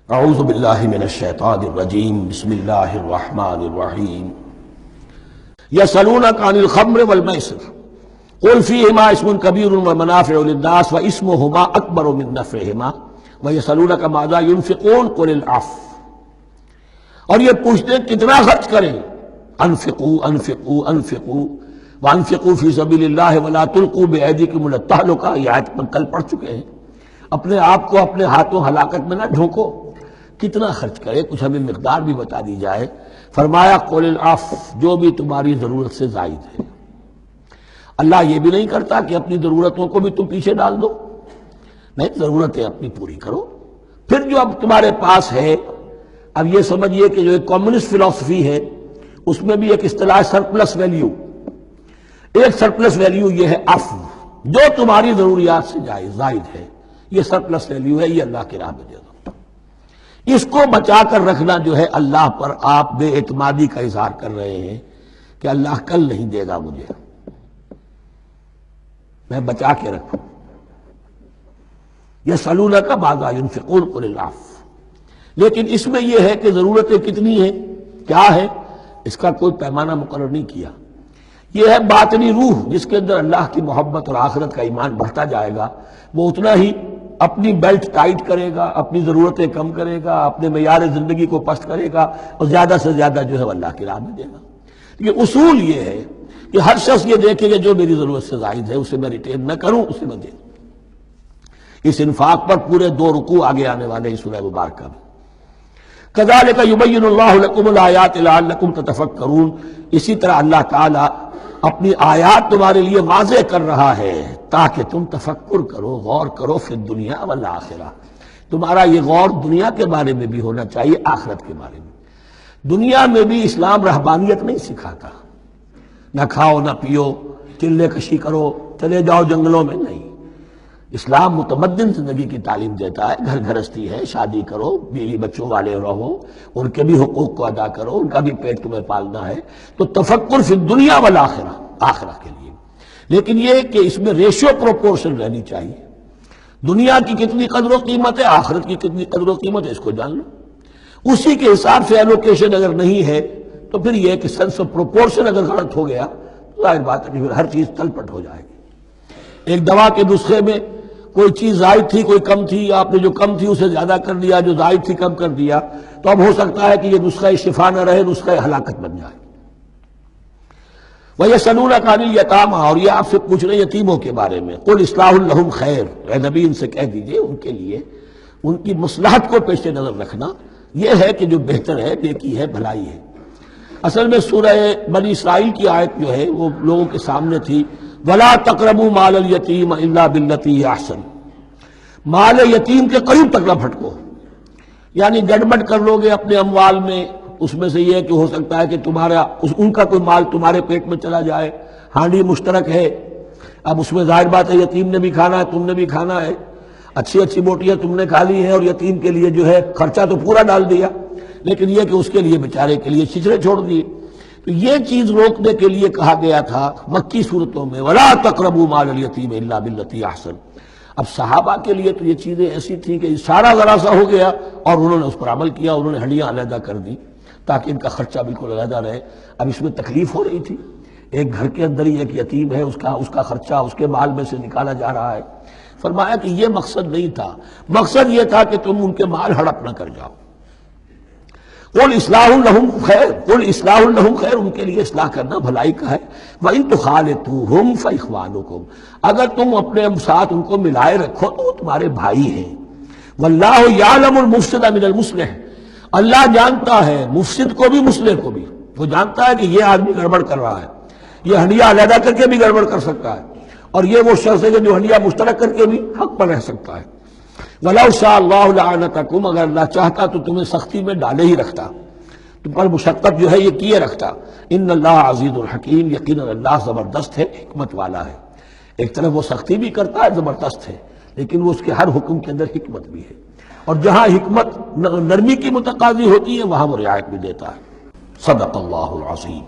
اعوذ باللہ من الشیطان الرجیم بسم اللہ الرحمن الرحیم یسألونک عن الخمر والمیسر قل فیہما اسم کبیر ومنافع للناس واسمہما اکبر من نفعہما ویسألونک ماذا ينفقون قل العفو۔ اور یہ پوچھتے ہیں کتنا خرچ کریں، انفقوا انفقوا انفقوا وانفقوا فی سبیل اللہ ولا تلقوا بایدیکم الی التہلکہ، یہ آیت پر کل پڑھ چکے ہیں۔ اپنے آپ کو اپنے ہاتھوں ہلاکت میں نہ ڈھونکو۔ کتنا خرچ کرے، کچھ ہمیں مقدار بھی بتا دی جائے۔ فرمایا قول العفو، جو بھی تمہاری ضرورت سے زائد ہے۔ اللہ یہ بھی نہیں کرتا کہ اپنی ضرورتوں کو بھی تم پیچھے ڈال دو، نہیں، ضرورتیں اپنی پوری کرو۔ پھر جو اب تمہارے پاس ہے، اب یہ سمجھیے کہ جو ایک کمیونسٹ فلسفی ہے اس میں بھی ایک اصطلاح سرپلس ویلیو، ایک سرپلس ویلیو یہ ہے عفو، جو تمہاری ضروریات سے زائد ہے، یہ سرپلس ویلیو ہے، یہ اللہ کی راہ میں دے دو۔ اس کو بچا کر رکھنا جو ہے اللہ پر آپ بے اعتمادی کا اظہار کر رہے ہیں کہ اللہ کل نہیں دے گا مجھے، میں بچا کے رکھوں۔ یسألونک ماذا ينفقون قل العفو۔ لیکن اس میں یہ ہے کہ ضرورتیں کتنی ہیں، کیا ہے، اس کا کوئی پیمانہ مقرر نہیں کیا۔ یہ ہے باطنی روح، جس کے اندر اللہ کی محبت اور آخرت کا ایمان بڑھتا جائے گا، وہ اتنا ہی اپنی بیلٹ ٹائٹ کرے گا، اپنی ضرورتیں کم کرے گا، اپنے معیار زندگی کو پست کرے گا، اور زیادہ سے زیادہ جو ہے وہ اللہ کی راہ میں دے گا۔ یہ اصول یہ ہے کہ ہر شخص یہ دیکھے کہ جو میری ضرورت سے زائد ہے اسے میں ریٹین نہ کروں، اسے میں دے دوں۔ اس انفاق پر پورے 2 رکوع آگے آنے والے ہیں سورہ مبارکہ میں۔ کذالک یبین اللہ لکم الآیات لعلکم تتفکرون، اسی طرح اللہ تعالیٰ اپنی آیات تمہارے لیے واضح کر رہا ہے تاکہ تم تفکر کرو، غور کرو فی الدنیا والآخرہ۔ تمہارا یہ غور دنیا کے بارے میں بھی ہونا چاہیے، آخرت کے بارے میں۔ دنیا میں بھی اسلام رہبانیت نہیں سکھاتا، نہ کھاؤ نہ پیو، چلے کشی کرو، چلے جاؤ جنگلوں میں، نہیں۔ اسلام متمدن زندگی کی تعلیم دیتا ہے، گھر گھرستی ہے، شادی کرو، بیوی بچوں والے رہو، ان کے بھی حقوق کو ادا کرو، ان کا بھی پیٹ تمہیں پالنا ہے۔ تو تفکر فی الدنیا والآخرہ، آخرہ کے لیے۔ لیکن یہ کہ اس میں ریشیو پروپورشن رہنی چاہیے۔ دنیا کی کتنی قدر و قیمت ہے، آخرت کی کتنی قدر و قیمت ہے، اس کو جان لو۔ اسی کے حساب سے ایلوکیشن اگر نہیں ہے تو پھر یہ کہ سینس آف پروپورشن اگر غلط ہو گیا تو ظاہر بات ہے کہ پھر ہر چیز تل پٹ ہو جائے گی۔ ایک دوا کے نسخے میں کوئی چیز زائد تھی، کوئی کم تھی، آپ نے جو کم تھی اسے زیادہ کر دیا، جو زائد تھی کم کر دیا، تو اب ہو سکتا ہے کہ یہ نسخہ شفا نہ رہے، نسخہ ہلاکت بن جائے۔ وَيَسْأَلُونَكَ عَنِ الْيَتَامَىٰ، اور یہ آپ سے پوچھ رہے ہیں یتیموں کے بارے میں۔ قُلْ إِصْلَاحٌ لَهُمْ خَيْرٌ، اے نبی ان سے کہہ دیجئے ان کے لیے ان کی مصلحت کو پیش نظر رکھنا یہ ہے کہ جو بہتر ہے، نیکی ہے، بھلائی ہے۔ اصل میں سورہ بنی اسرائیل کی آیت جو ہے وہ لوگوں کے سامنے تھی، وَلَا تَقْرَبُوا مَالَ الْيَتِيمِ إِلَّا بِالَّتِي هِيَ أَحْسَنُ، مال یتیم کے قریب تک نہ پھٹکو، یعنی گڑبڑ کر لو گے اپنے اموال میں۔ اس میں سے یہ کہ ہو سکتا ہے کہ تمہارا ان کا کوئی مال تمہارے پیٹ میں چلا جائے، ہانڈی مشترک ہے، اب اس میں ظاہر بات ہے یتیم نے بھی کھانا ہے، تم نے بھی کھانا ہے، اچھی اچھی بوٹیاں تم نے کھا لی ہیں اور یتیم کے لیے جو ہے خرچہ تو پورا ڈال دیا، لیکن یہ کہ اس کے لیے بیچارے کے لیے چھچڑے چھوڑ دیے۔ تو یہ چیز روکنے کے لیے کہا گیا تھا مکی صورتوں میں وَلَا تَقْرَبُوا مَالَ الْيَتِيمِ إِلَّا بِالَّتِي أَحْسَنُ۔ اب صحابہ کے لیے تو یہ چیزیں ایسی تھیں کہ اشارہ ذرا سا ہو گیا اور انہوں نے اس پر عمل کیا، انہوں نے ہڈیاں علیحدہ کر دی تاکہ ان کا خرچہ بالکل علیحدہ رہے۔ اب اس میں تکلیف ہو رہی تھی، ایک گھر کے اندر ہی ایک یتیم ہے، اس کا خرچہ اس کے مال میں سے نکالا جا رہا ہے۔ فرمایا کہ یہ مقصد نہیں تھا، مقصد یہ تھا کہ تم ان کے مال ہڑپ نہ کر جاؤ۔ قُلْ إِصْلَاحٌ لَهُمْ خَيْرٌ، قُلْ إِصْلَاحٌ لَهُمْ خَيْرٌ، ان کے لیے اصلاح کرنا بھلائی کا ہے۔ وَإِن تُخَالِطُوهُمْ فَإِخْوَانُكُمْ، اگر تم اپنے ساتھ ان کو ملائے رکھو تو وہ تمہارے بھائی ہیں۔ وَاللَّهُ يَعْلَمُ الْمُفْسِدَ مِنَ الْمُصْلِحِ، اللہ جانتا ہے مفسد کو بھی مصلح کو بھی، وہ جانتا ہے کہ یہ آدمی گڑبڑ کر رہا ہے، یہ ہنڈیاں علیحدہ کر کے بھی گڑبڑ کر سکتا ہے، اور یہ وہ شخص ہے کہ جو ہنڈیاں مشترک کر کے بھی حق پر رہ سکتا ہے۔ وَلَوْ شَاءَ اللَّهُ لَعَنَتَكُمْ، اگر اللہ چاہتا تو تمہیں سختی میں ڈالے ہی رکھتا، تم پر مشقت جو ہے یہ کیے رکھتا۔ ان اللہ عزیز الحکیم، یقیناً اللہ زبردست ہے، حکمت والا ہے۔ ایک طرف وہ سختی بھی کرتا ہے، زبردست ہے، لیکن وہ اس کے ہر حکم کے اندر حکمت بھی ہے، اور جہاں حکمت نرمی کی متقاضی ہوتی ہے وہاں وہ رعایت بھی دیتا ہے۔ صدق اللہ العظیم۔